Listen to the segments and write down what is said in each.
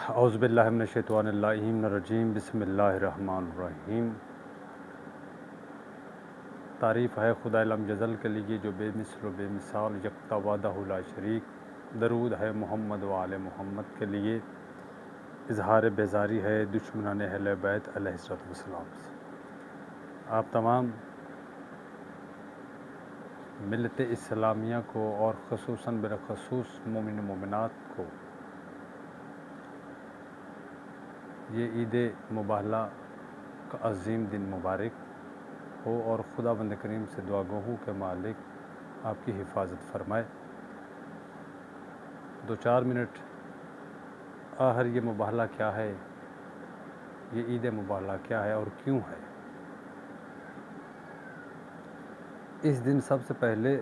اعوذ باللہ من الشیطان الرجیم بسم اللہ الرحمن الرحیم۔ تعریف ہے خدا لم یزل کے لیے جو بے مثل و بے مثال یکتا وحدہ لا شریک۔ درود ہے محمد و آل محمد کے لیے۔ اظہار بیزاری ہے دشمنان اہل بیت علیہ السلام سے۔ آپ تمام ملت اسلامیہ کو اور خصوصاً بالخصوص مومن و مومنات کو یہ عید مبارکہ کا عظیم دن مبارک ہو، اور خدا بند کریم سے دعا گو ہوں کہ مالک آپ کی حفاظت فرمائے۔ 2-4 منٹ آخر یہ مباہلہ کیا ہے، یہ عید مباہلہ کیا ہے اور کیوں ہے؟ اس دن سب سے پہلے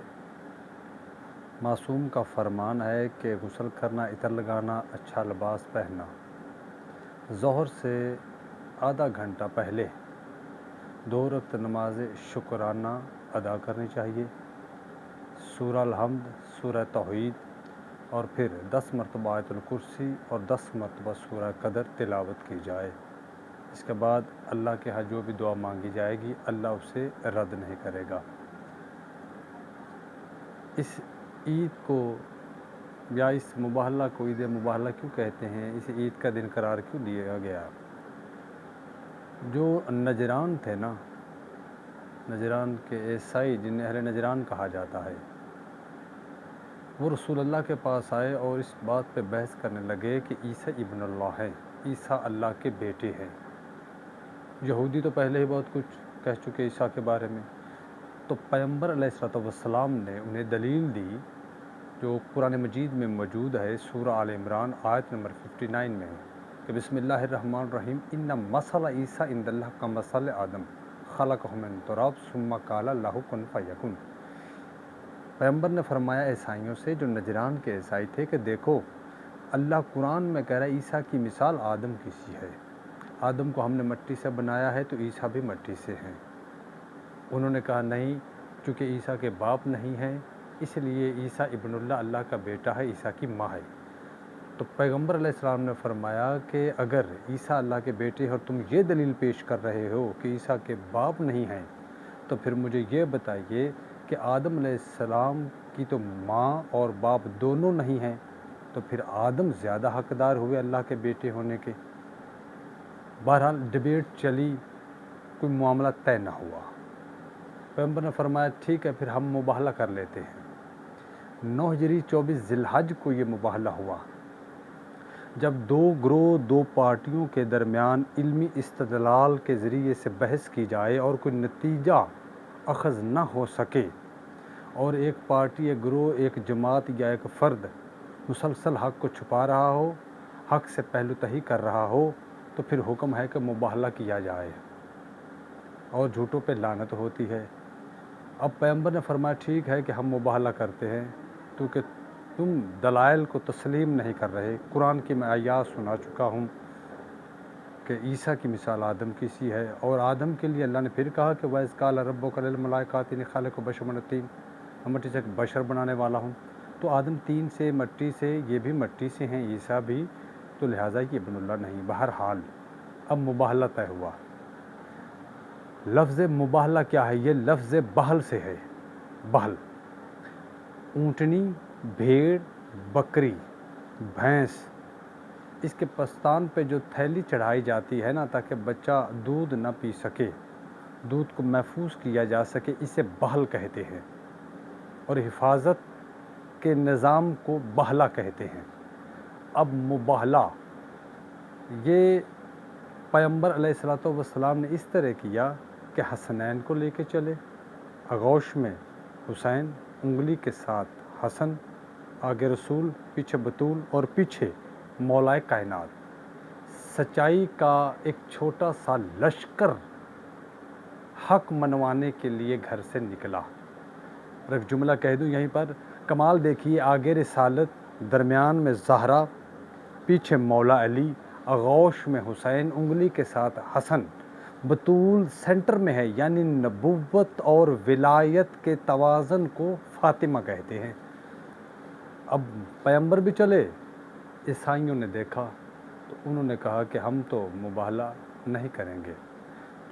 معصوم کا فرمان ہے کہ غسل کرنا، عطر لگانا، اچھا لباس پہننا، ظہر سے آدھا گھنٹہ پہلے 2 رکعت نماز شکرانہ ادا کرنی چاہیے، سورہ الحمد، سورہ توحید اور پھر 10 مرتبہ آیت الکرسی اور 10 مرتبہ سورہ قدر تلاوت کی جائے۔ اس کے بعد اللہ کے ہاں جو بھی دعا مانگی جائے گی اللہ اسے رد نہیں کرے گا۔ اس عید کو یا اس مباہلہ کو عید مباہلہ کیوں کہتے ہیں، اس عید کا دن قرار کیوں دیا گیا؟ جو نجران تھے نا، نجران کے عیسائی جنہیں اہل نجران کہا جاتا ہے، وہ رسول اللہ کے پاس آئے اور اس بات پہ بحث کرنے لگے کہ عیسیٰ ابن اللہ ہے، عیسیٰ اللہ کے بیٹے ہیں۔ یہودی تو پہلے ہی بہت کچھ کہہ چکے عیسیٰ کے بارے میں، تو پیغمبر علیہ السلام نے انہیں دلیل دی جو قرآن مجید میں موجود ہے، سورہ آل عمران آیت نمبر 59 میں، کہ بسم اللہ الرحمن الرحیم ان مثل عیسیٰ عند اللہ کمثل آدم خلقہ من تراب ثم قال لہ کن فیکن۔ پیغمبر نے فرمایا عیسائیوں سے جو نجران کے عیسائی تھے کہ دیکھو اللہ قرآن میں کہہ رہا ہے عیسیٰ کی مثال آدم کی سی ہے، آدم کو ہم نے مٹی سے بنایا ہے تو عیسیٰ بھی مٹی سے ہیں۔ انہوں نے کہا نہیں، چونکہ عیسیٰ کے باپ نہیں ہیں اس لیے عیسیٰ ابن اللہ اللہ کا بیٹا ہے، عیسیٰ کی ماں ہے۔ تو پیغمبر علیہ السلام نے فرمایا کہ اگر عیسیٰ اللہ کے بیٹے ہیں اور تم یہ دلیل پیش کر رہے ہو کہ عیسیٰ کے باپ نہیں ہیں، تو پھر مجھے یہ بتائیے کہ آدم علیہ السلام کی تو ماں اور باپ دونوں نہیں ہیں، تو پھر آدم زیادہ حقدار ہوئے اللہ کے بیٹے ہونے کے۔ بہرحال ڈیبیٹ چلی، کوئی معاملہ طے نہ ہوا۔ پیغمبر نے فرمایا ٹھیک ہے پھر ہم مباہلہ کر لیتے ہیں۔ 9 ہجری 24 ذی الحج کو یہ مباہلہ ہوا، جب 2 گروہ 2 پارٹیوں کے درمیان علمی استدلال کے ذریعے سے بحث کی جائے اور کوئی نتیجہ اخذ نہ ہو سکے، اور ایک پارٹی، ایک گروہ، ایک جماعت یا ایک فرد مسلسل حق کو چھپا رہا ہو، حق سے پہلو تہی کر رہا ہو، تو پھر حکم ہے کہ مباہلہ کیا جائے اور جھوٹوں پہ لعنت ہوتی ہے۔ اب پیغمبر نے فرمایا ٹھیک ہے کہ ہم مباہلہ کرتے ہیں، کیونکہ تم دلائل کو تسلیم نہیں کر رہے۔ قرآن کی میں آیات سنا چکا ہوں کہ عیسیٰ کی مثال آدم کی سی ہے، اور آدم کے لیے اللہ نے پھر کہا کہ وَإِذْ قَالَ رَبُّكَ لِلْمَلَائِكَةِ إِنِّي خَالِقٌ بَشَرًا مِنَ الطِّينِ، میں مٹی سے بشر بنانے والا ہوں۔ تو آدم طین سے، مٹی سے، یہ بھی مٹی سے ہیں، عیسیٰ بھی، تو لہٰذا یہ ابن اللہ نہیں۔ بہرحال اب مباہلہ طے ہوا۔ لفظ مباہلہ کیا ہے؟ یہ لفظ بہل سے ہے۔ بہل، اونٹنی، بھیڑ، بکری، بھینس، اس کے پستان پہ جو تھیلی چڑھائی جاتی ہے نا تاکہ بچہ دودھ نہ پی سکے، دودھ کو محفوظ کیا جا سکے، اسے بہل کہتے ہیں، اور حفاظت کے نظام کو بہلہ کہتے ہیں۔ اب مباہلہ یہ پیغمبر علیہ السلام نے اس طرح کیا کہ حسنین کو لے کے چلے، آغوش میں حسین، انگلی کے ساتھ حسن، آگے رسول، پیچھے بطول اور پیچھے مولائے کائنات۔ سچائی کا ایک چھوٹا سا لشکر حق منوانے کے لیے گھر سے نکلا۔ اور ایک جملہ کہہ دوں یہیں پر، کمال دیکھیے، آگے رسالت، درمیان میں زہرا، پیچھے مولا علی، آغوش میں حسین، انگلی کے ساتھ حسن، بطول سینٹر میں ہے، یعنی نبوت اور ولایت کے توازن کو فاطمہ کہتے ہیں۔ اب پیغمبر بھی چلے، عیسائیوں نے دیکھا تو انہوں نے کہا کہ ہم تو مباہلہ نہیں کریں گے،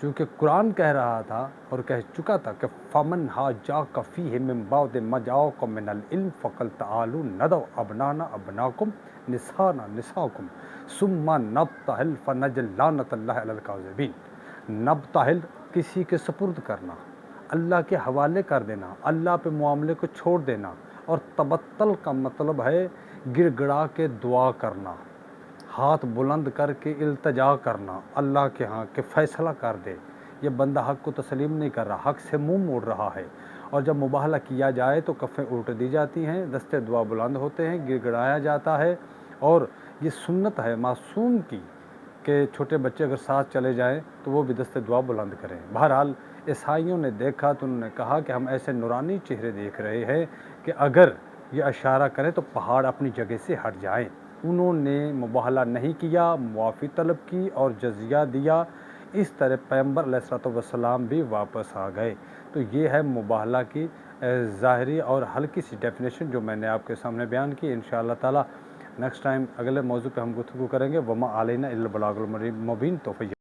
چونکہ قرآن کہہ رہا تھا اور کہہ چکا تھا کہ فمن حاجاک فیہ من بعد ما جاءک من العلم فقل تعالوا ندعو ابنانا ابناکم نساءنا نساءکم ثم نبتہل فنجعل لعنت اللہ علی الکاذبین۔ نبتہل کسی کے سپرد کرنا، اللہ کے حوالے کر دینا، اللہ پہ معاملے کو چھوڑ دینا، اور تبتل کا مطلب ہے گر گڑا کے دعا کرنا، ہاتھ بلند کر کے التجا کرنا اللہ کے ہاں کہ فیصلہ کر دے۔ یہ بندہ حق کو تسلیم نہیں کر رہا، حق سے منہ موڑ رہا ہے، اور جب مباہلہ کیا جائے تو کفیں الٹ دی جاتی ہیں، دستے دعا بلند ہوتے ہیں، گر گڑایا جاتا ہے، اور یہ سنت ہے معصوم کی کہ چھوٹے بچے اگر ساتھ چلے جائیں تو وہ بھی دستے دعا بلند کریں۔ بہرحال عیسائیوں نے دیکھا تو انہوں نے کہا کہ ہم ایسے نورانی چہرے دیکھ رہے ہیں کہ اگر یہ اشارہ کریں تو پہاڑ اپنی جگہ سے ہٹ جائیں۔ انہوں نے مباہلہ نہیں کیا، معافی طلب کی اور جزیہ دیا۔ اس طرح پیغمبر علیہ الصلوۃ والسلام بھی واپس آ گئے۔ تو یہ ہے مباہلہ کی ظاہری اور ہلکی سی ڈیفینیشن جو میں نے آپ کے سامنے بیان کی۔ انشاءاللہ تعالی نیکسٹ ٹائم اگلے موضوع پہ ہم گفتگو کریں گے۔ وما علینا الا البلاغ المبین۔ توفیق۔